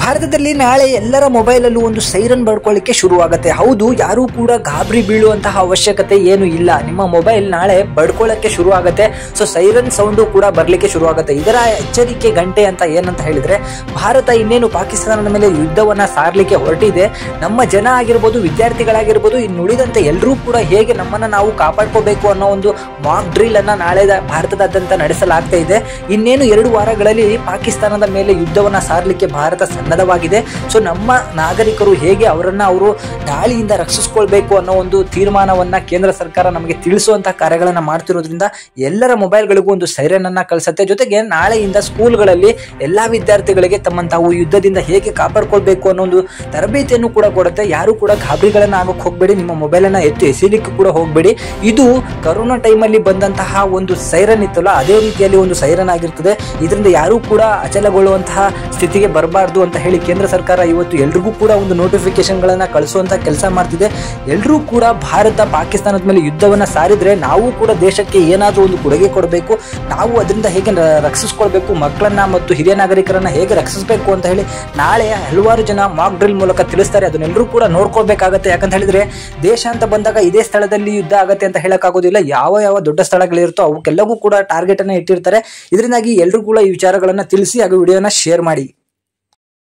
ಭಾರತದಲ್ಲಿ ನಾಳೆ ಎಲ್ಲರ ಮೊಬೈಲಲ್ಲೂ ಒಂದು ಸೈರನ್ ಬಡ್ಕೊಳ್ಳಿಕ್ಕೆ ಶುರುವಾಗುತ್ತೆ. ಹೌದು, ಯಾರೂ ಕೂಡ ಗಾಬರಿ ಬೀಳುವಂತಹ ಅವಶ್ಯಕತೆ ಏನು ಇಲ್ಲ. ನಿಮ್ಮ ಮೊಬೈಲ್ ನಾಳೆ ಬಡ್ಕೊಳ್ಳಕ್ಕೆ ಶುರು ಆಗುತ್ತೆ. ಸೊ ಸೈರನ್ ಸೌಂಡು ಕೂಡ ಬರಲಿಕ್ಕೆ ಶುರು ಆಗುತ್ತೆ. ಇದರ ಎಚ್ಚರಿಕೆ ಗಂಟೆ ಅಂತ ಏನಂತ ಹೇಳಿದ್ರೆ, ಭಾರತ ಇನ್ನೇನು ಪಾಕಿಸ್ತಾನದ ಮೇಲೆ ಯುದ್ಧವನ್ನ ಸಾರಲಿಕ್ಕೆ ಹೊರಟಿದೆ. ನಮ್ಮ ಜನ ಆಗಿರ್ಬೋದು, ವಿದ್ಯಾರ್ಥಿಗಳಾಗಿರ್ಬೋದು, ಇನ್ನುಳಿದಂತೆ ಎಲ್ಲರೂ ಕೂಡ ಹೇಗೆ ನಮ್ಮನ್ನ ನಾವು ಕಾಪಾಡ್ಕೋಬೇಕು ಅನ್ನೋ ಒಂದು ಮಾಕ್ ಡ್ರಿಲ್ ಅನ್ನ ನಾಳೆ ಭಾರತದಾದ್ಯಂತ ನಡೆಸಲಾಗ್ತಾ ಇದೆ. ಇನ್ನೇನು 2 ವಾರಗಳಲ್ಲಿ ಪಾಕಿಸ್ತಾನದ ಮೇಲೆ ಯುದ್ಧವನ್ನ ಸಾರಲಿಕ್ಕೆ ಭಾರತ ಸನ್ನದ್ಧವಾಗಿದೆ. ಸೊ ನಮ್ಮ ನಾಗರಿಕರು ಹೇಗೆ ಅವರನ್ನ ಅವರು ದಾಳಿಯಿಂದ ರಕ್ಷಿಸಿಕೊಳ್ಬೇಕು ಅನ್ನೋ ಒಂದು ತೀರ್ಮಾನವನ್ನ ಕೇಂದ್ರ ಸರ್ಕಾರ ನಮಗೆ ತಿಳಿಸುವಂತಹ ಕಾರ್ಯಗಳನ್ನ ಮಾಡ್ತಿರೋದ್ರಿಂದ ಎಲ್ಲರ ಮೊಬೈಲ್ಗಳಿಗೂ ಒಂದು ಸೈರನ್ ಅನ್ನ ಕಳಿಸುತ್ತೆ. ಜೊತೆಗೆ ನಾಳೆಯಿಂದ ಸ್ಕೂಲ್ಗಳಲ್ಲಿ ಎಲ್ಲಾ ವಿದ್ಯಾರ್ಥಿಗಳಿಗೆ ತಾವು ಯುದ್ಧದಿಂದ ಹೇಗೆ ಕಾಪಾಡ್ಕೊಳ್ಬೇಕು ಅನ್ನೋ ಒಂದು ತರಬೇತಿಯನ್ನು ಕೂಡ ಕೊಡುತ್ತೆ. ಯಾರು ಕೂಡ ಗಾಬರಿಗಳನ್ನ ಆಗೋಕೆ ಹೋಗಬೇಡಿ, ನಿಮ್ಮ ಮೊಬೈಲ್ ಅನ್ನ ಎಸಿಲಿಕ್ಕೆ ಕೂಡ ಹೋಗಬೇಡಿ. ಇದು ಕರೋನಾ ಟೈಮಲ್ಲಿ ಬಂದಂತಹ ಒಂದು ಸೈರನ್ ಇತ್ತಲ್ಲ, ಅದೇ ರೀತಿಯಲ್ಲಿ ಒಂದು ಸೈರನ್ ಆಗಿರ್ತದೆ. ಇದರಿಂದ ಯಾರು ಕೂಡ ಅಚಲಗೊಳ್ಳುವಂತಹ ಸ್ಥಿತಿಗೆ ಬರಬಾರ್ದು ಅಂತ ಹೇಳಿ ಕೇಂದ್ರ ಸರ್ಕಾರ ಇವತ್ತು ಎಲ್ರಿಗೂ ಕೂಡ ಒಂದು ನೋಟಿಫಿಕೇಶನ್ ಗಳನ್ನ ಕಳಿಸುವಂತ ಕೆಲಸ ಮಾಡ್ತಿದೆ. ಎಲ್ಲರೂ ಕೂಡ ಭಾರತ ಪಾಕಿಸ್ತಾನದ ಮೇಲೆ ಯುದ್ಧವನ್ನ ಸಾರಿದ್ರೆ ನಾವು ಕೂಡ ದೇಶಕ್ಕೆ ಏನಾದರೂ ಒಂದು ಕೊಡುಗೆ ಕೊಡಬೇಕು. ನಾವು ಅದರಿಂದ ಹೇಗೆ ರಕ್ಷಿಸ್ಕೊಳ್ಬೇಕು, ಮಕ್ಕಳನ್ನ ಮತ್ತು ಹಿರಿಯ ನಾಗರಿಕರನ್ನ ಹೇಗೆ ರಕ್ಷಿಸಬೇಕು ಅಂತ ಹೇಳಿ ನಾಳೆ ಹಲವಾರು ಜನ ಮಾಕ್ ಡ್ರಿಲ್ ಮೂಲಕ ತಿಳಿಸ್ತಾರೆ. ಅದನ್ನೆಲ್ಲರೂ ಕೂಡ ನೋಡ್ಕೊಳ್ಬೇಕಾಗತ್ತೆ. ಯಾಕಂತ ಹೇಳಿದ್ರೆ ದೇಶ ಅಂತ ಬಂದಾಗ ಇದೇ ಸ್ಥಳದಲ್ಲಿ ಯುದ್ಧ ಆಗತ್ತೆ ಅಂತ ಹೇಳಕ್ಕಾಗೋದಿಲ್ಲ. ಯಾವ ದೊಡ್ಡ ಸ್ಥಳಗಳಿರುತ್ತೋ ಅವಕ್ಕೆಲ್ಲವೂ ಕೂಡ ಟಾರ್ಗೆಟ್ ಅನ್ನ ಇಟ್ಟಿರ್ತಾರೆ. ಇದರಿಂದಾಗಿ ಎಲ್ಲರೂ ಕೂಡ ಈ ವಿಚಾರಗಳನ್ನ ತಿಳಿಸಿ ಹಾಗೂ ವಿಡಿಯೋನ ಶೇರ್ ಮಾಡಿ.